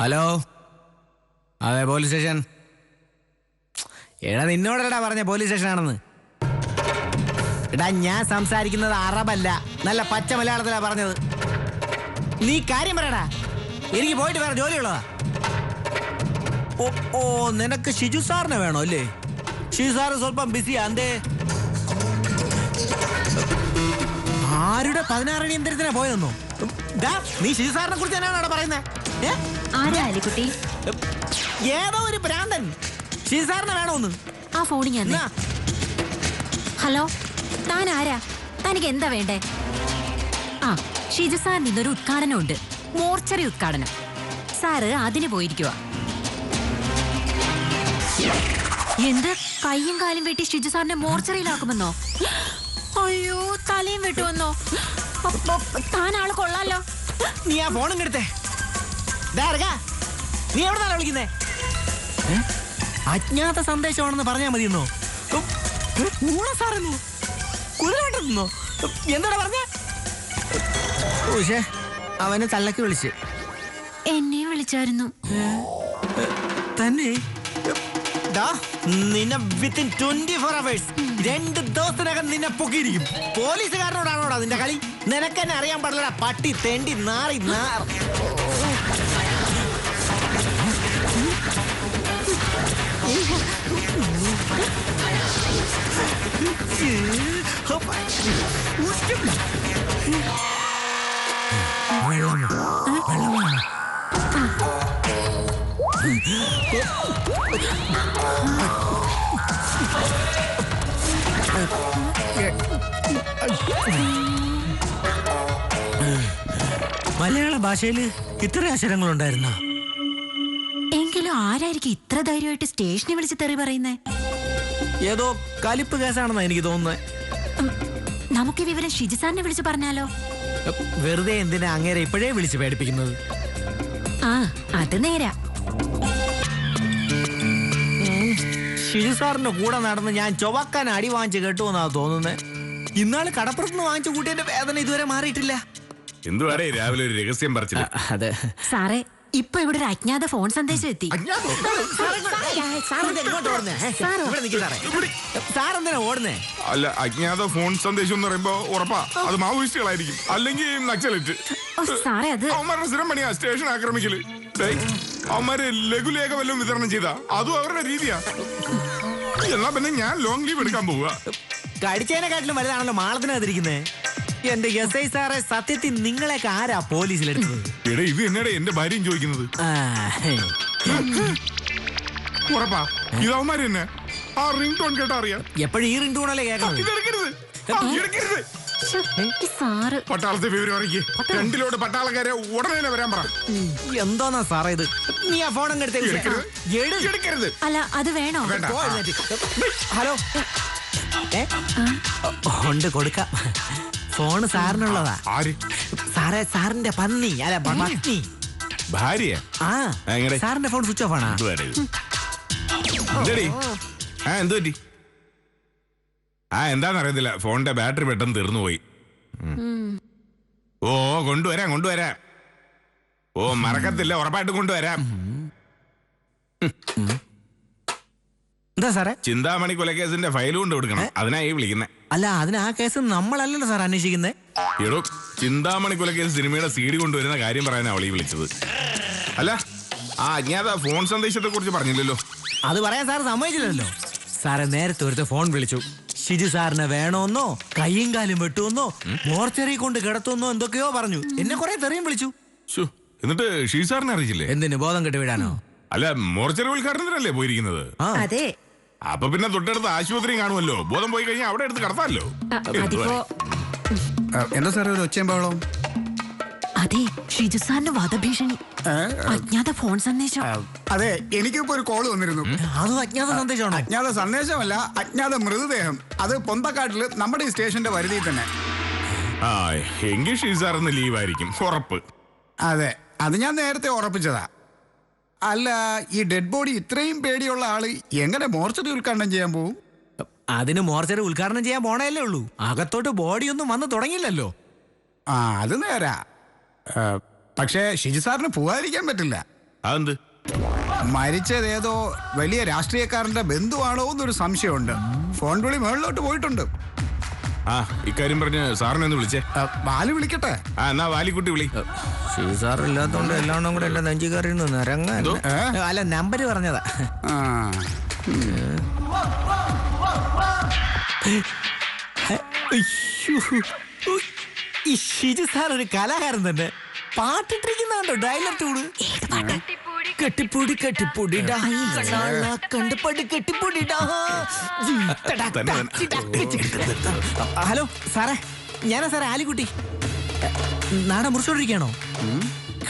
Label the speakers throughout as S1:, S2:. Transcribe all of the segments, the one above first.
S1: Hello, അതെ police station. എടാ നിന്നോടല്ലടാ പറഞ്ഞ പോലീസ് സ്റ്റേഷനാണെന്ന്. എടാ ഞാൻ സംസാരിക്കുന്നത് അറബല്ല, നല്ല പച്ച മലയാളത്തിലാ പറഞ്ഞത്. നീ കാര്യം പറയടാ, എനിക്ക് പോയിട്ട് വേറെ ജോലിയുള്ളതാ. ഓ ഓ നിനക്ക് ഷിജു സാറിനെ വേണോ അല്ലേ? ഷിജു സാറ് സ്വല്പം ബിസിയാ. എന്തേ? ആരുടെ 16 അടി യന്ത്രത്തിനാ പോയതെന്നോ? നീ ഷിജു സാറിനെ കുറിച്ച് തന്നെയാണോ പറയുന്നത്? ഏതോ ഒരു ഭ്രാന്തൻ ഷിജു സാറിനെ വേണോന്ന്
S2: ആ ഫോണിൽ ഞാൻ. ഹലോ, താൻ ആരാ? തനിക്ക് എന്താ വേണ്ടേ? ആ, ഷിജു സാറിന് ഇന്നൊരു ഉദ്ഘാടനം ഉണ്ട്, മോർച്ചറി ഉദ്ഘാടനം. സാറ് അതിന് പോയിരിക്കുക. എന്ത് കയ്യും കാലും വെട്ടി ഷിജു സാറിനെ മോർച്ചറിയിലാക്കുമെന്നോ? അയ്യോ, തലയും വെട്ടുമെന്നോ? താൻ ആള് കൊള്ളാലോ.
S1: നീ ആ ഫോണും കെടുത്തേ. നീ എവിടെന്നാണ് വിളിക്കുന്നേ? അജ്ഞാത സന്ദേശമാണെന്ന് പറഞ്ഞാൽ മതിയെന്നോ? സാറെന്നോ കുതിരാട്ടെന്നോ എന്താടാ പറഞ്ഞ? അവനെ തള്ളക്ക് വിളിച്ച്.
S2: എന്നെ വിളിച്ചായിരുന്നു
S1: തന്നെ. നിന്നെ വിത്തിൻ 24 hours 2 ദിവസത്തിനകം നിന്നെ പൊക്കിയിരിക്കും. പോലീസുകാരനോടാണോടാ നിന്റെ കളി? നിനക്കെന്നെ അറിയാൻ പാടില്ലടാ പട്ടി തെണ്ടി നാറി നാർ. മലയാള ഭാഷയില് ഇത്ര അക്ഷരങ്ങളുണ്ടായിരുന്ന?
S2: എങ്കിലും ആരായിരിക്കും ഇത്ര ധൈര്യമായിട്ട് സ്റ്റേഷനെ വിളിച്ച് തെറി പറയുന്നേ?
S1: ഏതോ കലിപ്പ് കേസാണെന്നാ എനിക്ക് തോന്നുന്നത്.
S2: നമുക്ക് വിവരം ഷിജു സാറിനെ വിളിച്ച് പറഞ്ഞാലോ?
S1: വെറുതെ എന്തിനാ അങ്ങേരെ ഇപ്പോഴേ വിളിച്ച് പേടിപ്പിക്കുന്നത്?
S2: ആ, അത് നേരാ.
S1: ഷിജു സാറിന്റെ കൂടെ നടന്ന് ഞാൻ ചൊവക്കാൻ അടി വാങ്ങിച്ച് കേട്ടുവെന്നാ തോന്നുന്നത്. ഇന്നാള് കടപ്പുറത്തുനിന്ന് വാങ്ങിച്ചു കൂട്ടിയതിന്റെ വേദന ഇതുവരെ മാറിയിട്ടില്ല.
S3: എന്തുവാടേ രാവിലെ ഒരു രഹസ്യം പറിച്ചില്ല?
S1: അതെ
S2: സാറേ, ഇപ്പൊ ഇവിടെ ഒരു അജ്ഞാത ഫോൺ സന്ദേശം എത്തി.
S1: സാറെന്തിനാ ഓടുന്നേ?
S3: അല്ല, അജ്ഞാത ഫോൺ സന്ദേശം എന്ന് പറയുമ്പോ ഉറപ്പാ അത് മാവോയിസ്റ്റുകളായിരിക്കും, അല്ലെങ്കിൽ നക്സലറ്റ്.
S2: സാറേ, അത്
S3: അവന്മാരുടെ സ്ഥിരം പണിയാ സ്റ്റേഷൻ ആക്രമിക്കല്. അവന്മാര് ലഘുലേഖ വല്ലതും വിതരണം ചെയ്താ അതും അവരുടെ രീതിയാ. എന്നാ പിന്നെ ഞാൻ ലോങ് ലീവ് എടുക്കാൻ പോവുക.
S1: കടിച്ചതിനെക്കാട്ടിലും വലുതാണല്ലോ മാളത്തിനകത്തിരിക്കുന്നേ. എന്റെ SI സാറെ, സത്യത്തിൽ നിങ്ങളെയൊക്കെ ആരാ പോലീസിലെടുത്തത്?
S3: എടാ, ഇത് എന്നടാ എന്റെ ഭാര്യയും ചോദിക്കുന്നത്. ഉറപ്പാ ഇത് അവന്മാര് തന്നെ. ആ റിംഗ് ടോൺ കേട്ടാ അറിയാം.
S1: എപ്പോഴും ഈ റിംഗ് ടോണല്ലേ കേൾക്കുന്നത്?
S2: സാറ്
S3: പട്ടാളത്തെ വിവരം അറിയിക്കേ. 2 ലോഡ് പട്ടാളക്കാരെ ഉടനെ വരാൻ പറ.
S1: എന്തോന്നാ സാറേ ഇത്? നീ ആ ഫോൺ അങ്ങ്
S3: എടുക്കരുത്.
S2: അല്ല, അത് വേണോ?
S1: ഹലോ, ഉണ്ട് കൊടുക്കാം. ഫോണ് സാറിനുള്ളതാ. സാറേ, സാറിന്റെ പന്നി അല്ല പത്നി
S3: ഭാര്യ.
S1: സാറിന്റെ ഫോൺ സ്വിച്ച് ഓഫ് ആണോ?
S3: എന്തു പറ്റി? എന്താന്നറിയത്തില്ല, ഫോണിന്റെ ബാറ്ററി പെട്ടെന്ന് തീർന്നു പോയി. ഓ കൊണ്ടുവരാം. ഓ മറക്കത്തില്ല, ഉറപ്പായിട്ട് കൊണ്ടുവരാം.
S1: എന്താ സാറേ?
S3: ചിന്താമണി കൊലക്കേസിന്റെ ഫയൽ കൊണ്ട് കൊടുക്കണം, അതിനായി വിളിക്കുന്നേ.
S1: അല്ല, അതിന് ആ കേസ് നമ്മളല്ലല്ലോ സാർ അന്വേഷിക്കുന്നേ.
S3: എടോ, ചിന്താമണി കൊലക്കേസ് സിനിമയുടെ CD കൊണ്ടുവരുന്ന കാര്യം പറയാനാ അവളീ വിളിച്ചത്. അല്ല, ആ അജ്ഞാത ഫോൺ സന്ദേശത്തെ കുറിച്ച് പറഞ്ഞില്ലല്ലോ.
S1: അത് പറയാൻ സാർ സമ്മതിച്ചില്ലല്ലോ. സാറെ നേരത്തെ ഒരുത്ത ഫോൺ വിളിച്ചു. ഷിജു സാറിനെ വേണോന്നോ, കയ്യും കാലും വെട്ടുമെന്നോ, മോർച്ചറി കൊണ്ട് കിടത്തുമെന്നോ എന്തൊക്കെയോ പറഞ്ഞു. എന്നെ കുറെ തെറിയും വിളിച്ചു.
S3: എന്നിട്ട് ഷിജു സാറിനെ അറിയിച്ചില്ലേ?
S1: എന്തിന്, ബോധം കെട്ട് വിടാനോ?
S3: അല്ല, മോർച്ചറി ഉദ്ഘാടനത്തിനല്ലേ പോയിരിക്കുന്നത്?
S2: അതെ.
S3: അപ്പൊ പിന്നെ തൊട്ടടുത്ത് ആശുപത്രി കാണുമല്ലോ. ബോധം പോയി കഴിഞ്ഞാൽ അവിടെ എടുത്ത് കടത്താമല്ലോ.
S4: എന്താ സാറേ ഒരു ഒച്ചയും ബഹളവും?
S2: അതെ, ഷിജു സാറിന്റെ വധഭീഷണി. അജ്ഞാത ഫോൺ സന്ദേശം.
S4: അതെ, എനിക്കിപ്പോ ഒരു കോള് വന്നിരുന്നു.
S1: അതും അജ്ഞാത സന്ദേശമാണോ?
S4: അജ്ഞാത സന്ദേശമല്ല, അജ്ഞാത മൃതദേഹം. അത് പൊന്തക്കാട്ടില് നമ്മുടെ ഈ സ്റ്റേഷന്റെ പരിധിയിൽ തന്നെ.
S3: ആ എങ്കിൽ ഷീസാറിന്ന് ലീവായിരിക്കും ഉറപ്പ്.
S4: അതെ, അത് ഞാൻ നേരത്തെ ഉറപ്പിച്ചതാ. അല്ല, ഈ ഡെഡ് ബോഡി ഇത്രയും പേടിയുള്ള ആള് എങ്ങനെ മോർച്ചറി ഉദ്ഘാടനം ചെയ്യാൻ പോകും?
S1: അതിന് മോർച്ചറി ഉദ്ഘാടനം ചെയ്യാൻ പോണേല്ലേ ഉള്ളൂ. അകത്തോട്ട് ബോഡിയൊന്നും വന്ന് തുടങ്ങിയില്ലല്ലോ.
S4: ആ, അത് നേരാ. പക്ഷേ ഷിജു സാറിന് പോകാതിരിക്കാൻ പറ്റില്ല.
S3: അതെന്ത്?
S4: മരിച്ചത് ഏതോ വലിയ രാഷ്ട്രീയക്കാരന്റെ ബന്ധുവാണോ എന്നൊരു സംശയമുണ്ട്. ഫോൺ വിളി മുകളിലോട്ട് പോയിട്ടുണ്ട്.
S3: ആ ഇക്കാര്യം പറഞ്ഞ് സാറിനെ ഒന്ന് വിളിച്ചേ.
S4: ബാലു വിളിക്കട്ടെ?
S3: ആ എന്നാ വാലിക്കുട്ടി വിളി.
S1: ഷീസാറില്ലാത്തോണ്ട് എല്ലാവരും കൂടെ എന്റെ നെഞ്ചി കയറി നിറങ്ങാൻ. അല്ല, നമ്പര് പറഞ്ഞതാ.
S4: ആ,
S1: ഈ ഷിജു സാർ ഒരു കലാകാരൻ തന്നെ. പാട്ടിട്ടിരിക്കുന്നുണ്ടോ? Dialer tune. കെട്ടിപ്പൊടി കെട്ടിപ്പൊടിടാ കണ്ടപ്പടി കെട്ടിപ്പൊടിടാ. ഹലോ സാറേ, ഞാനാ സാറേ ആലിക്കുട്ടി. നാടൻ മുറിച്ചോണ്ടിരിക്കണോ?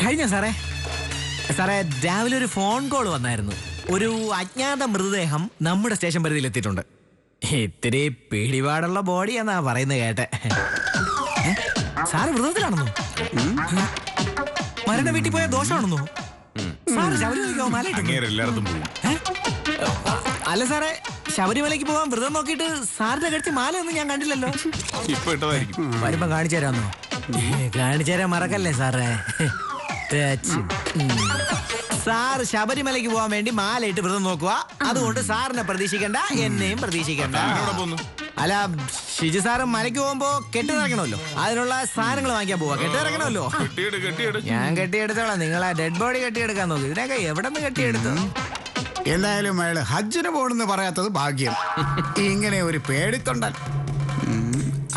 S1: കഴിഞ്ഞോ സാറേ? സാറേ, രാവിലെ ഒരു ഫോൺ കോൾ വന്നായിരുന്നു. ഒരു അജ്ഞാത മൃതദേഹം നമ്മുടെ സ്റ്റേഷൻ പരിധിയിൽ എത്തിയിട്ടുണ്ട്. ഇത്തിരി പിടിപാടുള്ള ബോഡിയാന്നാ പറയുന്നത് കേട്ടെ. സാറ് മൃതത്തിലാണെന്നോ? മരണ വീട്ടിൽ പോയ ദോഷമാണെന്നോ? സാറ് ശബരിമലയ്ക്ക്
S3: എല്ലായിടത്തും പോകും.
S1: അല്ല സാറേ, ശബരിമലയ്ക്ക് പോകാൻ വ്രതം നോക്കിയിട്ട് സാറിന്റെ കടിച്ച് മാലയൊന്നും ഞാൻ കണ്ടില്ലല്ലോ.
S3: ഇപ്പൊ ഇട്ടതായിരിക്കും.
S1: വരുമ്പോ കാണിച്ചു തരാന്നോ? കാണിച്ചു തരാൻ മറക്കല്ലേ സാറേ. സാറ് ശബരിമലയ്ക്ക് പോകാൻ വേണ്ടി മാലയിട്ട് വ്രതം നോക്കുക. അതുകൊണ്ട് സാറിനെ പ്രതീക്ഷിക്കണ്ട, എന്നെയും പ്രതീക്ഷിക്കണ്ട. അല്ല, ഷിജു സാറ് മലയ്ക്ക് പോകുമ്പോ കെട്ടി നിറയ്ക്കണമല്ലോ. അതിനുള്ള സാധനങ്ങൾ വാങ്ങിക്കാൻ പോവാ. കെട്ടി നിറയ്ക്കണമല്ലോ. ഞാൻ കെട്ടിയെടുത്തോളാം. നിങ്ങളെ ഡെഡ് ബോഡി കെട്ടിയെടുക്കാൻ നോക്കി. ഇതിനൊക്കെ എവിടെ നിന്ന് കെട്ടിയെടുത്തു?
S4: എന്തായാലും അയാള് ഹജ്ജിന് പോണെന്ന് പറയാത്തത് ഭാഗ്യം. ഇങ്ങനെ ഒരു പേടിത്തൊണ്ടൻ.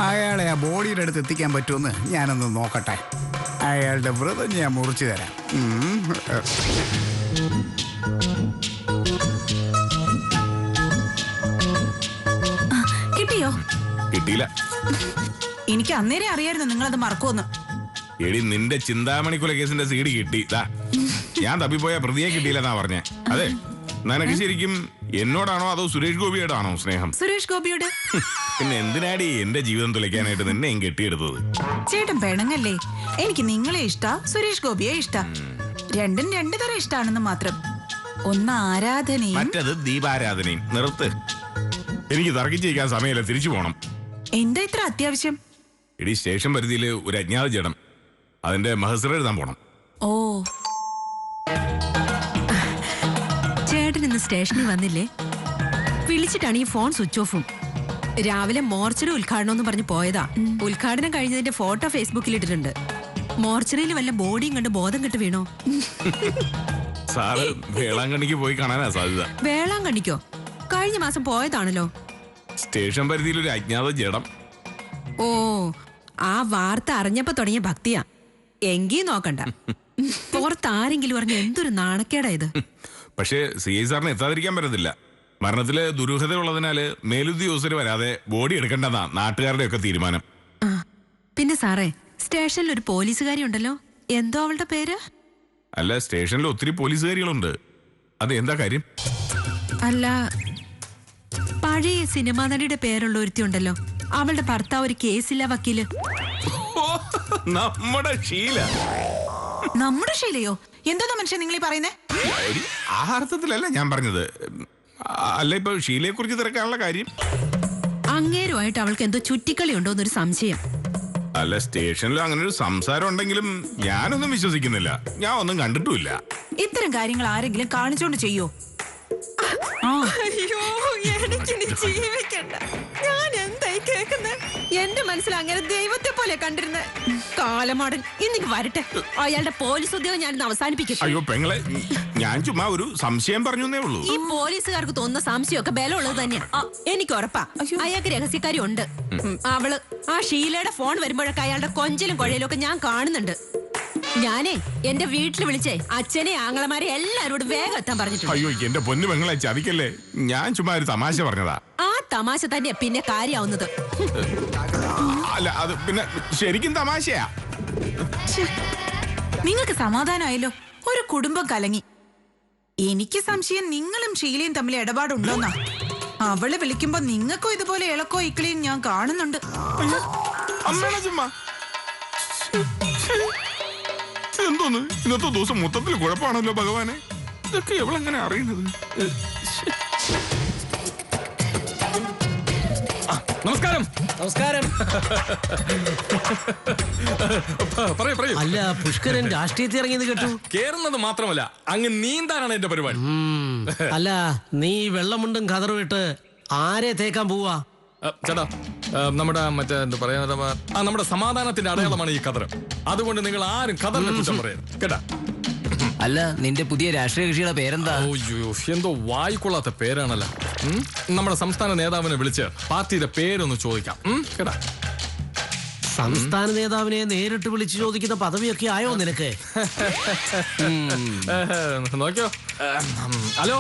S4: അയാളെ ആ ബോഡിയുടെ അടുത്ത് എത്തിക്കാൻ പറ്റുമെന്ന് ഞാനൊന്ന് നോക്കട്ടെ. അയാളുടെ വ്രതം ഞാൻ മുറിച്ചു തരാം.
S2: കിട്ടിയോ?
S3: കിട്ടിയില്ല.
S2: എനിക്ക് അന്നേരം അറിയായിരുന്നു നിങ്ങളത് മറക്കുമെന്ന്.
S3: എടി, നിന്റെ ചിന്താമണി കൊലക്കേസിന്റെ സീഡി കിട്ടി. ഞാൻ തപ്പിപ്പോയ പ്രതിയെ കിട്ടിയില്ലെന്നാ പറഞ്ഞേ. അതെ, നിനക്ക് ശരിക്കും എന്നോടാണോ അതോ സുരേഷ് ഗോപിയോടാണോ സ്നേഹം?
S2: സുരേഷ് ഗോപിയോട്.
S3: പിന്നെ എന്തിനാടി എന്റെ ജീവിതം തുലയ്ക്കാനായിട്ട് നിന്നെയും കെട്ടിയെടുത്തത്?
S5: ചേട്ടൻ പെണങ്ങല്ലേ. എനിക്ക് നിങ്ങളെ ഇഷ്ട, സുരേഷ് ഗോപിയെ ഇഷ്ട. രണ്ടും രണ്ടു തരം ഇഷ്ടാണെന്ന് മാത്രം. ഒന്ന് ആരാധനയും
S3: മറ്റത് ദീപാരാധനയും. നിർത്ത്. എനിക്ക് തർക്കിച്ചിരിക്കാൻ സമയമില്ല, തിരിച്ചു പോണം.
S5: എന്താ ഇത്ര അത്യാവശ്യം?
S3: എടി, സ്റ്റേഷൻ പരിധിയിൽ ഒരു അജ്ഞാത ജഡം. അതിന്റെ മഹസറ എഴുതാൻ പോണം.
S5: ഓ,
S2: ചേട്ടൻ ഇന്ന് സ്റ്റേഷനിൽ വന്നില്ലേ? വിളിച്ചിട്ടാണ് ഈ ഫോൺ സ്വിച്ച് ഓഫും. രാവിലെ മോർച്ചറി ഉദ്ഘാടനം എന്ന് പറഞ്ഞ് പോയതാ. ഉദ്ഘാടനം കഴിഞ്ഞതിന്റെ ഫോട്ടോ ഫേസ്ബുക്കിൽ ഇട്ടിട്ടുണ്ട്. മോർച്ചറിയിൽ വല്ല ബോഡിയും കണ്ട് ബോധം കെട്ട് വീണോ?
S3: സാറ് വേളാങ്കണ്ണിക്ക് പോയി കാണാനാ സാധ്യത.
S2: വേളാങ്കണ്ണിക്കോ? കഴിഞ്ഞ മാസം പോയതാണല്ലോ.
S3: സ്റ്റേഷൻ പരിധിയിൽ ഒരു അജ്ഞാത ജഡം.
S2: ഓ, ആ വാർത്ത അറിഞ്ഞപ്പോ തുടങ്ങിയ ഭക്തിയാ. എങ്കി നോക്കണ്ട. പുറത്ത് ആരെങ്കിലും പറഞ്ഞ എന്തൊരു നാണക്കേടാ ഇത്.
S3: പക്ഷേ CI സാറിന് എത്താതിരിക്കാൻ പറ്റത്തില്ല. മരണത്തില് ദുരൂഹത ഉള്ളതിനാല് മേലുദ്യോഗസ്ഥര് വരാതെ ബോഡി എടുക്കണ്ടെന്നാ നാട്ടുകാരുടെ ഒക്കെ തീരുമാനം.
S2: പിന്നെ സാറേ, സ്റ്റേഷനിൽ ഒരു പോലീസുകാരി ഉണ്ടല്ലോ. എന്തോ അവളുടെ പേര്?
S3: അല്ല, സ്റ്റേഷനിൽ ഒത്തിരി പോലീസുകാരികളുണ്ട്. അത് എന്താ കാര്യം?
S2: അല്ല, പഴയ സിനിമാ നടിയുടെ പേരുള്ള ഒരുത്തി ഉണ്ടല്ലോ. അവളുടെ ഭർത്താവ് ഒരു കേസില്ല വക്കീല്.
S3: നമ്മുടെ ഷീല.
S5: നമ്മുടെ ശീലയോ? എന്തോന്നാ മനുഷ്യൻ നിങ്ങൾ ഈ പറയുന്നേ?
S3: ആ അർത്ഥത്തിലല്ല ഞാൻ പറഞ്ഞത്. അല്ല, ഇപ്പൊ ഷീലയെ കുറിച്ച് തിരക്കാനുള്ള കാര്യം.
S2: അങ്ങേരുമായിട്ട് അവൾക്ക് എന്തോ ചുറ്റിക്കളി ഉണ്ടോ എന്നൊരു സംശയം.
S3: അല്ല, സ്റ്റേഷനിൽ അങ്ങനെ ഒരു സംസാരം ഉണ്ടെങ്കിലും ഞാനൊന്നും വിശ്വസിക്കുന്നില്ല. ഞാൻ ഒന്നും കണ്ടിട്ടുമില്ല.
S5: ഇത്തരം കാര്യങ്ങൾ ആരെങ്കിലും കാണിച്ചോണ്ട് ചെയ്യോ?
S2: അയ്യോ, എനിക്കിനി ജീവിക്കണ്ട. ഞാൻ എന്തായി കേൾക്കുന്നത്? എന്റെ മനസ്സിൽ അങ്ങനെ ദൈവത്തെ പോലെ കണ്ടിരുന്ന കാലമാടൻ ഇന്നിക്ക് വരട്ടെ. അയാളുടെ പോലീസ് ഉദ്യോഗം ഞാൻ അവസാനിപ്പിക്കും.
S3: അയ്യോ പെങ്ങളെ, ഞാൻ ചുമ്മാ ഒരു സംശയം പറഞ്ഞേ ഉള്ളൂ.
S2: ഈ പോലീസുകാർക്ക് തോന്നുന്ന സംശയമൊക്കെ ബലമുള്ളത് തന്നെയാ. എനിക്ക് ഉറപ്പാ അയാൾക്ക് രഹസ്യക്കാരി ഉണ്ട്. അവള് ആ ഷീലയുടെ ഫോൺ വരുമ്പോഴൊക്കെ അയാളുടെ കൊഞ്ചലും കൊഴയിലും ഒക്കെ ഞാൻ കാണുന്നുണ്ട്. ഞാനേ എന്റെ വീട്ടിൽ വിളിച്ചേ അച്ഛനെ ആങ്ങളമാരെ എല്ലാരോടും വേഗം എത്താൻ പറഞ്ഞിട്ടുണ്ട്.
S3: അയ്യോ, എന്റെ പൊന്നു പെങ്ങളെ ചതിക്കല്ലേ. ഞാൻ ചുമ്മാ ഒരു തമാശ പറഞ്ഞതാ.
S2: ആ തമാശ തന്നെ പിന്നെ കാര്യാവുന്നത്.
S3: അല്ല, അത് പിന്നെ ശരിക്കും തമാശയാ.
S5: നിങ്ങൾക്ക് സമാധാനമായല്ലോ. ഒരു കുടുംബം കലങ്ങി. എനിക്ക് സംശയം നിങ്ങളും ഷീലയും തമ്മിൽ ഇടപാടുണ്ടോന്നാ. അവള് വിളിക്കുമ്പോ നിങ്ങൾക്കോ ഇതുപോലെ ഇളക്കോ ഇക്കിളിയും ഞാൻ കാണുന്നുണ്ട്.
S3: അമ്മേടെ ചുമ്മാ എന്തോന്ന് ഇന്നത്തെ ദിവസം മൊത്തത്തിൽ കുഴപ്പമാണല്ലോ ഭഗവാനെ. ഇതൊക്കെ എവളെങ്ങനെ അറിയുന്നത്? നമസ്കാരം.
S6: നമസ്കാരം.
S3: പറയൂ.
S6: അല്ല, പുഷ്കരൻ രാഷ്ട്രീയത്തിൽ ഇറങ്ങിയെന്ന് കേട്ടു.
S3: കേറുന്നത് മാത്രമല്ല, അങ്ങ് നീന്താനാണ് എന്റെ പരിപാടി.
S6: അല്ല, നീ വെള്ളമുണ്ടും കതറും ഇട്ട് ആരെ തേക്കാൻ പോവാ?
S3: ചേട്ടാ, നമ്മുടെ മറ്റേ എന്താ പറയാ, നമ്മുടെ സമാധാനത്തിന്റെ അടയാളമാണ് ഈ കതറ്. അതുകൊണ്ട് നിങ്ങൾ ആരും കതറിനെ കുറ്റം പറയരുത് കേട്ടാ.
S1: അല്ല, നിന്റെ പുതിയ രാഷ്ട്രീയ കക്ഷിയുടെ പേരെന്താ?
S3: എന്തോ വായിക്കൊള്ളാത്ത പേരാണല്ലോ. നമ്മുടെ സംസ്ഥാന നേതാവിനെ വിളിച്ച് പാർട്ടിയുടെ പേരൊന്ന് ചോദിക്കാം കേട്ടാ.
S6: സംസ്ഥാന നേതാവിനെ നേരിട്ട് വിളിച്ചു ചോദിക്കുന്ന പദവിയൊക്കെ ആയോ നിനക്ക്?
S3: നോക്കിയോ. ഹലോ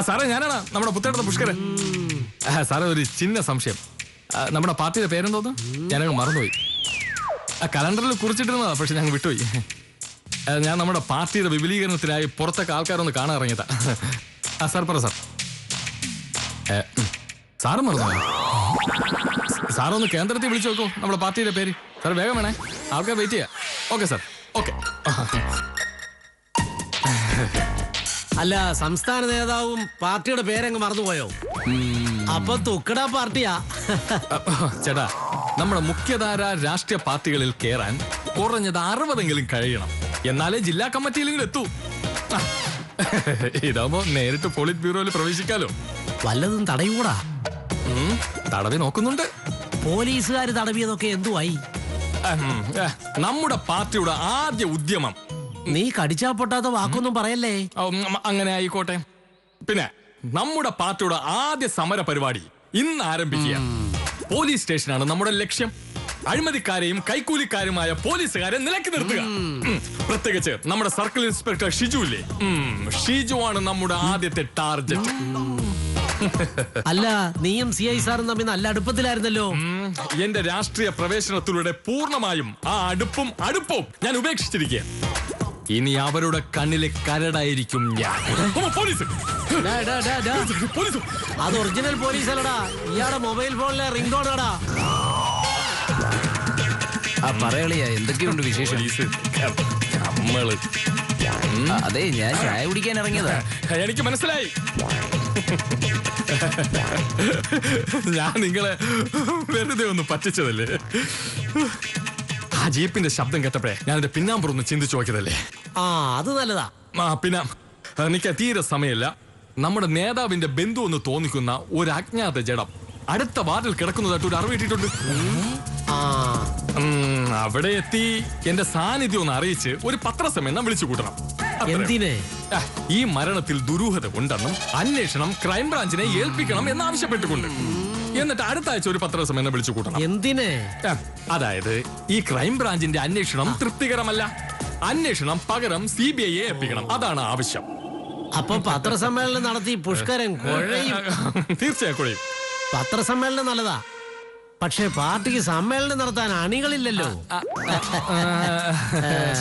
S3: സാറേ, ഞാനാണ് നമ്മുടെ പുത്തേട്ട പുഷ്കരൻ. സാറേ, ഒരു ചിന്ന സംശയം. നമ്മുടെ പാർട്ടിയുടെ പേരെന്തോന്ന്? ഞാനങ്ങ് മറന്നുപോയി. കലണ്ടറിൽ കുറിച്ചിട്ടിരുന്നതാ, പക്ഷെ ഞങ്ങൾ വിട്ടുപോയി. ഞാൻ നമ്മുടെ പാർട്ടിയുടെ വിപുലീകരണത്തിനായി പുറത്തൊക്കെ ആൾക്കാരൊന്ന് കാണാൻ ഇറങ്ങിയതാ. സാർ പറ സാർ. സാറ് മറന്നു. സാറൊന്ന് കേന്ദ്രത്തിൽ വിളിച്ചു നോക്കൂ നമ്മുടെ പാർട്ടിയുടെ പേര്. സാർ വേഗം വേണേ, ആൾക്കാർ വെയിറ്റ് ചെയ്യാം. Okay sir, okay.
S6: അല്ല, സംസ്ഥാന നേതാവും പാർട്ടിയുടെ പേരങ്ങ് മറന്നുപോയോ? അപ്പൊ തുക്കടാ പാർട്ടിയാ.
S3: ചേട്ടാ, നമ്മുടെ മുഖ്യധാര രാഷ്ട്രീയ പാർട്ടികളിൽ കേറാൻ കുറഞ്ഞത് 60 കഴിയണം. എന്നാലേ ജില്ലാ കമ്മിറ്റിയിലെങ്കിലും എത്തൂ. ഇതാവുമ്പോ നേരിട്ട് പോളിറ്റ് ബ്യൂറോയിൽ പ്രവേശിക്കാലോ.
S6: വല്ലതും തടയൂടാ?
S3: തടവി നോക്കുന്നുണ്ട്.
S6: പോലീസുകാര് തടവിയതൊക്കെ എന്തുവായി?
S3: നമ്മുടെ പാർട്ടിയുടെ ആദ്യ ഉദ്യമം.
S6: നീ കടിച്ചാ പൊട്ടാത്ത വാക്കൊന്നും പറയല്ലേ.
S3: അങ്ങനെ ആയിക്കോട്ടെ. പിന്നെ നമ്മുടെ പാർട്ടിയുടെ ആദ്യ സമര പരിപാടി ഇന്ന് ആരംഭിക്കുക. പോലീസ് സ്റ്റേഷനാണ് നമ്മുടെ ലക്ഷ്യം. അഴിമതിക്കാരെയും കൈക്കൂലിക്കാരുമായ പോലീസുകാരെ നിലക്കി നിർത്തുക. പ്രത്യേകിച്ച് നമ്മുടെ സർക്കിൾ ഇൻസ്പെക്ടർ ഷിജു ഇല്ലേ, ഷിജു ആണ് നമ്മുടെ ആദ്യത്തെ ടാർഗറ്റ്.
S6: അല്ല, നീയും CI സാറും തമ്മിൽ നല്ല അടുപ്പത്തിലായിരുന്നല്ലോ.
S3: എന്റെ രാഷ്ട്രീയ പ്രവേശനത്തിലൂടെ പൂർണ്ണമായും ആ അടുപ്പവും ഞാൻ ഉപേക്ഷിച്ചിരിക്കുക. ഇനി അവരുടെ കണ്ണിലെ കരടായിരിക്കും ഞാൻ.
S6: അത് ഒറിജിനൽ പോലീസ് അല്ലടാ, ഇയാളുടെ മൊബൈൽ ഫോണിലെ റിംഗ് ടോണാടാ.
S1: പറയളിയാ, എന്തൊക്കെയുണ്ട് വിശേഷം? അതെ, ഞാൻ ചായ കുടിക്കാൻ ഇറങ്ങിയതാ.
S3: എനിക്ക് മനസ്സിലായി. ഞാൻ നിങ്ങളെ വെറുതെ ഒന്ന് പറ്റിച്ചതല്ലേ. ആ ജീപ്പിന്റെ ശബ്ദം കേട്ടപ്പോഴേ ഞാൻ എന്റെ പിന്നാമ്പുറം ചിന്തിച്ചു നോക്കിയതല്ലേ.
S6: അത് നല്ലതാ.
S3: പിന്നെ എനിക്ക് തീരെ സമയമില്ല. നമ്മുടെ നേതാവിന്റെ ബന്ധു എന്ന് തോന്നിക്കുന്ന ഒരു അജ്ഞാത ജഡം അടുത്ത വാർഡിൽ കിടക്കുന്നതായിട്ട് ഒരു അറിവ് കിട്ടിയിട്ടുണ്ട്. അവിടെ എത്തി എന്റെ സാന്നിധ്യം ഒന്ന് അറിയിച്ച് ഒരു പത്രസമ്മേളനം വിളിച്ചു കൂട്ടണം.
S6: എന്തിനെ?
S3: ഈ മരണത്തിൽ ദുരൂഹത ഉണ്ടെന്നും അന്വേഷണം ക്രൈംബ്രാഞ്ചിനെ ഏൽപ്പിക്കണം എന്നാവശ്യപ്പെട്ടുകൊണ്ട്. എന്നിട്ട് അടുത്ത ആഴ്ച ഒരു പത്രസമ്മേളനം വിളിച്ചു കൂട്ടണം.
S6: എന്തിനെ?
S3: അതായത് ഈ ക്രൈംബ്രാഞ്ചിന്റെ അന്വേഷണം തൃപ്തികരമല്ല. അന്വേഷണം പകരം CBIയെ ഏൽപ്പിക്കണം. അതാണ് ആവശ്യം.
S6: അപ്പൊ പത്രസമ്മേളനം നടത്തി പുഷ്കരൻ കുഴയും.
S3: തീർച്ചയായും കുഴയും.
S6: പത്രസമ്മേളനം നല്ലതാ, പക്ഷെ പാർട്ടിക്ക് സമ്മേളനം നടത്താൻ അണികളില്ലല്ലോ.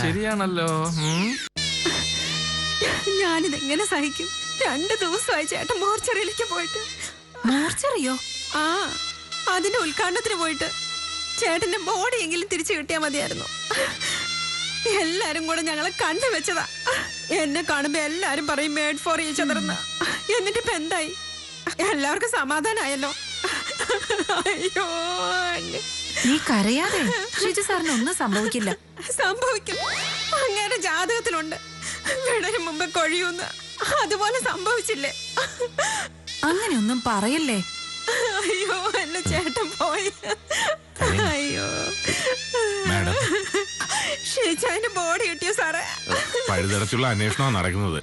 S3: ശരിയാണല്ലോ.
S2: ഞാനിതെങ്ങനെ സഹിക്കും? 2 ദിവസമായി ചേട്ടൻ മോർച്ചറിയിലേക്ക് പോയിട്ട്.
S5: മോർച്ചറിയോ?
S2: ആ, അതിന്റെ ഉദ്ഘാടനത്തിന് പോയിട്ട്. ചേട്ടന്റെ ബോഡി എങ്കിലും തിരിച്ചു കിട്ടിയാൽ മതിയായിരുന്നു. എല്ലാരും കൂടെ ഞങ്ങളെ കണ്ടുവെച്ചതാ. എന്നെ കാണുമ്പോ എല്ലാരും പറയും മേഡ് ഫോർ ഈച്ച് അതർ എന്ന്. എന്നിട്ട് ഇപ്പൊ എന്തായി? എല്ലാവർക്കും സമാധാനായല്ലോ. അയ്യോ,
S5: നീ കരയാതെ. ഷിജു സാറിന് ഒന്നും സംഭവിക്കില്ല.
S2: സംഭവിക്കും. അങ്ങനെ ജാതകത്തിലുണ്ട്. വീടിന് മുമ്പ് കൊഴിയൂന്ന്. അതുപോലെ സംഭവിച്ചില്ലേ?
S5: അങ്ങനെയൊന്നും പറയല്ലേ.
S2: അയ്യോ, എന്റെ ചേട്ടൻ പോയി. അയ്യോ, ഷീജാന്റെ ബോഡി കിട്ടിയോ സാറേ?
S3: പഴുതടച്ചുള്ള അന്വേഷണമാണ് നടക്കുന്നത്.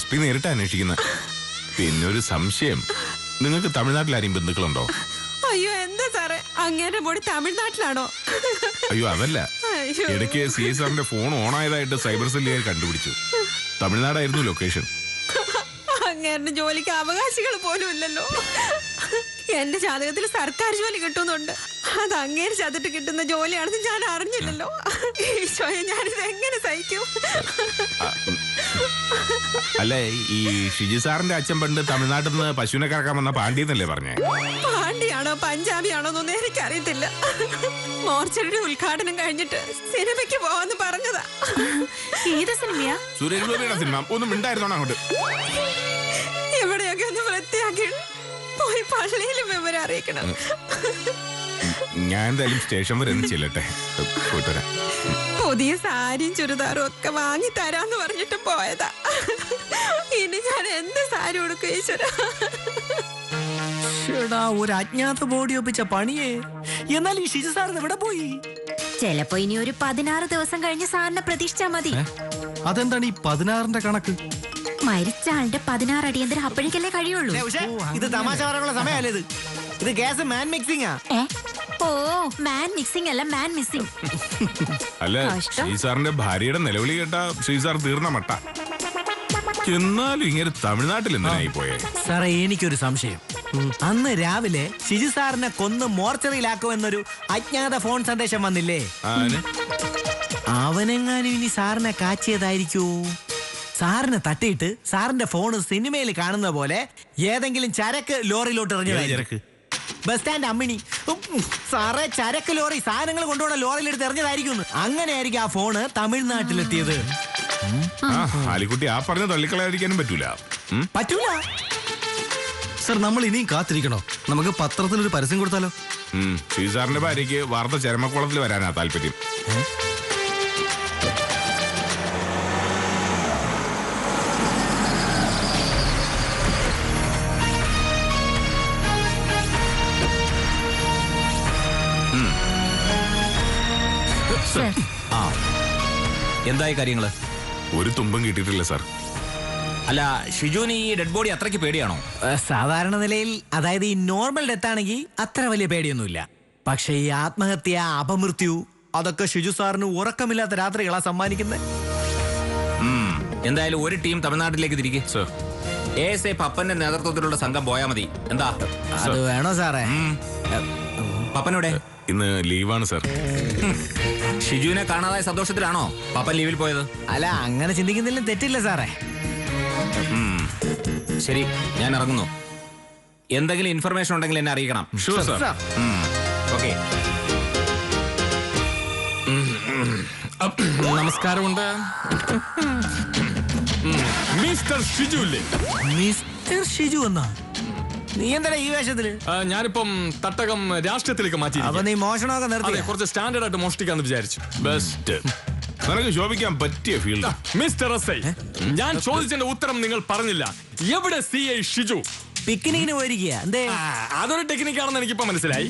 S3: SP നേരിട്ട് അന്വേഷിക്കുന്നത്. പിന്നെ ഒരു സംശയം, നിങ്ങൾക്ക് തമിഴ്നാട്ടിൽ ആരെയും ബന്ധുക്കളുണ്ടോ?
S2: അയ്യോ, എന്താ സാറേ, അങ്ങേരുടെ ബോഡി തമിഴ്നാട്ടിലാണോ?
S3: അയ്യോ, അതല്ല. ഇടയ്ക്ക് CI സാറിന്റെ ഫോൺ ഓൺ ആയതായിട്ട് സൈബർ സെല്ലുകാർ കണ്ടുപിടിച്ചു. തമിഴ്നാടായിരുന്നു ലൊക്കേഷൻ.
S2: അങ്ങേരുടെ ജോലിക്ക് അവകാശികൾ പോലും ഇല്ലല്ലോ. എന്റെ ജാതകത്തിൽ സർക്കാർ ജോലി കിട്ടുന്നുണ്ട്. അത് അങ്ങേര് ചതിട്ട് കിട്ടുന്ന ജോലിയാണെന്ന് ഞാൻ അറിഞ്ഞില്ലല്ലോ. ഈശോയെ, ഞാനിത് എങ്ങനെ സഹിക്കും?
S7: അല്ല, ഈ ഷിജി സാറിന്റെ അച്ഛൻ പണ്ട് തമിഴ്നാട്ടിൽ നിന്ന് പശുവിനെ കറക്കാൻ വന്ന പാണ്ഡ്യെന്നല്ലേ പറഞ്ഞേ?
S2: പാണ്ടിയാണോ പഞ്ചാബിയാണോ എന്നൊന്നും എനിക്കറിയത്തില്ല. മോർച്ചറിയുടെ ഉദ്ഘാടനം കഴിഞ്ഞിട്ട് സിനിമയ്ക്ക് പോവാന്ന് പറഞ്ഞതാ. ഏത് സിനിമയാ?
S7: സുരേഷ് ഗോപിയുടെ സിനിമ. ഒന്നും മിണ്ടായിരുന്നോ അങ്ങോട്ട്?
S2: എവിടെയൊക്കെ ഒന്ന് വൃത്തിയാക്കി പോയി പള്ളിയിലും വിവരം അറിയിക്കണം.
S7: ഞാൻ എന്തായാലും സ്റ്റേഷൻ വരെ ഒന്ന് ചെല്ലട്ടെ. പോയിട്ട് വരാം.
S2: പുതിയ സാരിയും ചുരിദാറും ഒക്കെ വാങ്ങി തരാന്ന് പറഞ്ഞിട്ട് പോയതാ. ഇനി ഞാൻ എന്ത് സാരി കൊടുക്കും ഈശ്വര?
S1: ഒരു അജ്ഞാത ബോഡി ഒപ്പിച്ച പണിയേ. എന്നാൽ ഈ ഷിജു സാർ എവിടെ പോയി?
S2: ചിലപ്പോ ഇനി ഒരു 16 ദിവസം കഴിഞ്ഞ് സാറിനെ പ്രതീക്ഷിച്ചാ മതി.
S8: അതെന്താണ് ഈ 16ന്റെ കണക്ക്?
S2: മരിച്ച ആളുടെ 16 അടിയന്തരം അപ്പോഴേക്കല്ലേ കഴിയുള്ളൂ.
S1: ഇത് തമാശ പറയാനുള്ള സമയമല്ലേ ഇത്? ഇത് ഗ്യാസ് മാൻ മിക്സിംഗാ.
S2: ഓ, മാൻ മിക്സിംഗ് അല്ല, മാൻ മിസ്സിംഗ്.
S7: അല്ല, ഷീ സാറിന്റെ ഭാര്യയുടെ നിലവിളി കേട്ട ഷീ സാർ തീർന്ന മട്ട. എന്നാലും ഇങ്ങനെ തമിഴ്നാട്ടിൽ എന്തിനായി പോയേ?
S1: സാറേ, എനിക്കൊരു സംശയം. അന്ന് രാവിലെ ഷിജു സാറിനെ കൊന്ന് മോർച്ചറിയിലാക്കുമെന്നൊരു അജ്ഞാത ഫോൺ സന്ദേശം വന്നില്ലേ? അവനെങ്ങാനും ഇനി സാറിനെ കാച്ചിയതായിരിക്കൂ. സാറിനെ തട്ടിയിട്ട് സാറിന്റെ ഫോണ് സിനിമയിൽ കാണുന്ന പോലെ ഏതെങ്കിലും ചരക്ക് ലോറിയിലോട്ട് എറിഞ്ഞതായിരിക്കും. Bus stand Ammini. സാറേ, ചരക്ക് ലോറി സാധനങ്ങൾ കൊണ്ടുപോണ ലോറിയിലെടുത്ത് എറിഞ്ഞതായിരിക്കും. അങ്ങനെയായിരിക്കും ആ ഫോണ് തമിഴ്നാട്ടിലെത്തിയത്.
S7: ആലിക്കുട്ടി ആ പറഞ്ഞ തള്ളിക്കളയാതിരിക്കാനും പറ്റൂല.
S1: പറ്റൂല
S8: സർ, നമ്മൾ ഇനിയും കാത്തിരിക്കണോ? നമുക്ക് പത്രത്തിലൊരു പരസ്യം കൊടുത്താലോ?
S7: ഷീ സാറിന്റെ ഭാര്യയ്ക്ക് വാർത്ത ചരമക്കുളത്തിൽ വരാനാ താല്പര്യം.
S9: എന്തായി കാര്യങ്ങള്?
S7: ഒരു തുമ്പം കിട്ടിയിട്ടില്ല സാർ.
S9: അല്ല, ഷിജുവിന് ഈ ഡെഡ് ബോഡി അത്രയ്ക്ക് പേടിയാണോ?
S1: സാധാരണ നിലയിൽ, അതായത് ഈ നോർമൽ ഡെത്ത് ആണെങ്കിൽ അത്ര വലിയ പേടിയൊന്നുമില്ല. പക്ഷെ ഈ ആത്മഹത്യ, അപമൃത്യു, അതൊക്കെ ഷിജു സാറിന് ഉറക്കമില്ലാത്ത രാത്രികളാ സമ്മാനിക്കുന്നത്.
S9: എന്തായാലും ഒരു ടീം തമിഴ്നാട്ടിലേക്ക് തിരികെ. ASI പപ്പന്റെ നേതൃത്വത്തിലുള്ള സംഘം പോയാ മതി. എന്താ?
S1: അത് വേണോ സാറേ?
S9: പപ്പനോടെ?
S7: ഇന്ന് ലീവാണ് സാർ.
S9: ഷിജുവിനെ കാണാതായ സന്തോഷത്തിലാണോ പപ്പൻ ലീവിൽ പോയത്?
S1: അല്ല, അങ്ങനെ ചിന്തിക്കുന്നതിലും തെറ്റില്ല സാറേ.
S9: ശരി, ഞാൻ ഇറങ്ങുന്നു. എന്തെങ്കിലും ഇൻഫർമേഷൻ ഉണ്ടെങ്കിൽ എന്നെ അറിയിക്കണം.
S7: Sure sir.
S9: ഓക്കെ.
S3: നമസ്കാരമുണ്ട്. മിസ്റ്റർ ഷിജു ഇല്ലേ?
S1: മിസ്റ്റർ ഷിജു എന്നാ? നീ എന്താ ഈ വേഷത്തില്?
S3: ഞാനിപ്പം തട്ടകം രാഷ്ട്രീയത്തിലേക്ക് മാറ്റി.
S1: അപ്പൊ നീ മോഷണമൊക്കെ നിർത്തി?
S3: കുറച്ച് സ്റ്റാൻഡേർഡ് ആയിട്ട് മോഷ്ടിക്കാന്ന് വിചാരിച്ചു.
S7: ബെസ്റ്റ്. നിനക്ക് ശോഭിക്കാൻ പറ്റിയ ഫീൽഡ്.
S3: മിസ്റ്റർ SI, ഞാൻ ചോദിച്ചതിന്റെ ഉത്തരം നിങ്ങൾ പറഞ്ഞില്ല. എവിടെ CI ഷിജു?
S1: പിക്നിക്കിന് പോയിരിക്കുക. എന്തേ?
S3: അതൊരു ടെക്നിക്കാണെന്ന് എനിക്കിപ്പോ മനസ്സിലായി.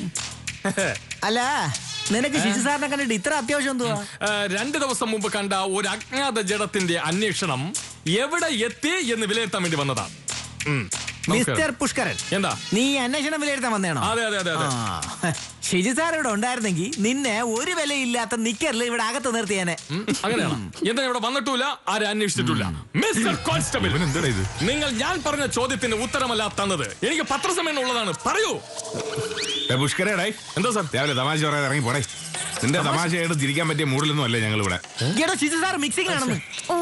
S1: അല്ല, നിനക്ക് ഷിജു സാറിനെ കണ്ടിട്ട് ഇത്ര അത്യാവശ്യം എന്തുവാ?
S3: 2 ദിവസം മുമ്പ് കണ്ട ഒരു അജ്ഞാത ജഡത്തിന്റെ അന്വേഷണം എവിടെ എത്തി എന്ന് വിലയിരുത്താൻ വേണ്ടി വന്നതാണ്.
S1: മിസ്റ്റർ പുഷ്കരൻ,
S3: എന്താ
S1: നീ അന്വേഷണം വിലയിരുത്താൻ വന്നേണോ?
S3: അതെ അതെ അതെ അതെ.
S1: ഷിജു സാർ ഇവിടെ ഉണ്ടായിരുന്നെങ്കിൽ നിന്നെ ഒരു വിലയില്ലാത്ത നിക്കറിൽ ഇവിടെ അകത്ത് നിർത്തിയേനെ.
S3: അങ്ങനെയാണോ? എന്താ ഇവിടെ വന്നിട്ടില്ല, ആരും അന്വേഷിച്ചിട്ടില്ല. മിസ്റ്റർ കോൺസ്റ്റബിൾ,
S7: എന്താ ഇത്?
S3: നിങ്ങൾ ഞാൻ പറഞ്ഞ ചോദ്യത്തിന് ഉത്തരമല്ല തന്നത്. എനിക്ക് പത്രസമയം ഉള്ളതാണ്. പറയൂ.
S7: പുഷ്കരേടായി.
S3: എന്താ സാർ?
S7: രാവിലെ തമാശ പറയാതെ ഇറങ്ങി പോടേ. നിന്റെ തമാശയായിട്ട് ചിരിക്കാൻ പറ്റിയ മൂഡിലൊന്നും അല്ലേ ഞങ്ങൾ ഇവിടെ.
S1: ഷിജു സാർ മിക്സിംഗ് ആണെന്ന്.
S2: ഓ,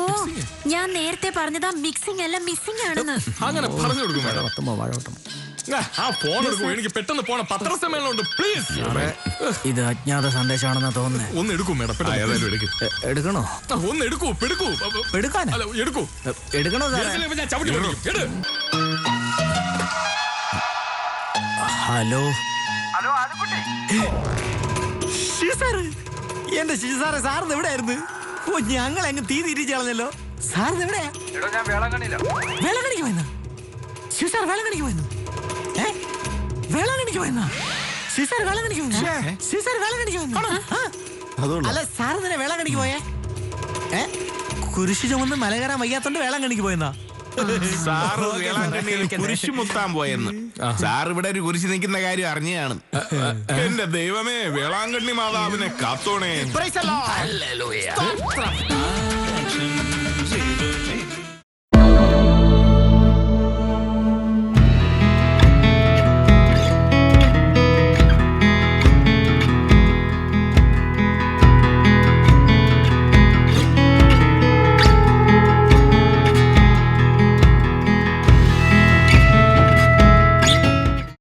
S2: ഞാൻ നേരത്തെ പറഞ്ഞതാ മിക്സിംഗ് അല്ല, മിസ്സിംഗ് ആണെന്ന്.
S3: അങ്ങനെ പറഞ്ഞു കൊടുക്കും മേഡം. ആ ഫോൺ എടുക്കൂ, എനിക്ക് പെട്ടെന്ന് പോണ പത്രസമ്മേളനമുണ്ട്. പ്ലീസ്.
S1: ഇത് അജ്ഞാത സന്ദേശമാണെന്നാ തോന്നുന്നേ.
S3: ഒന്ന് എടുക്കൂ മേഡം.
S1: എടുക്കണോ?
S3: ഒന്ന് എടുക്കൂ. എടുക്കൂ.
S1: എടുക്കാനോ?
S3: അല്ല, എടുക്കൂ.
S1: എടുക്കണോ സാറേ?
S3: ഞാൻ ചവിട്ടി പൊട്ടിക്കും. എട്.
S1: ഹലോ. എന്റെ ഷിജു സാറേ, സാറിന് എവിടെയായിരുന്നു? ഓ, ഞങ്ങൾ അങ്ങ് തീ തിരിച്ചു കളഞ്ഞല്ലോ. സാറിന് എവിടെയാ? വേളാങ്കണ്ണിക്ക് പോയെന്നാ? ഷിജു സാർ വേളാങ്കണ്ണിക്ക് പോയെന്നു? വേളാങ്കണ്ണിക്ക് പോയെന്നാ? ഷിജു സാർ വേളാങ്കണ്ണിക്ക് പോയെന്നു? ഷിജു സാർ വേളാങ്കണ്ണിക്ക് പോയെന്നു? അല്ല, സാർ തന്നെ വേളാങ്കണ്ണിക്ക് പോയേ? കുരിശു ചുമന്ന് മല കയറാൻ വയ്യാത്തോണ്ട് വേളാങ്കണ്ണിക്ക് പോയെന്നാ?
S7: സാറ് വേളാങ്കണ്ണിയിൽ കുരിശു മുത്താൻ പോയെന്ന്. സാർ ഇവിടെ ഒരു കുരിശ് നിൽക്കുന്ന കാര്യം അറിഞ്ഞാണ്. എന്റെ ദൈവമേ, വേളാങ്കണ്ണി മാതാവിനെ കാത്തോണേ.
S1: Praise the Lord.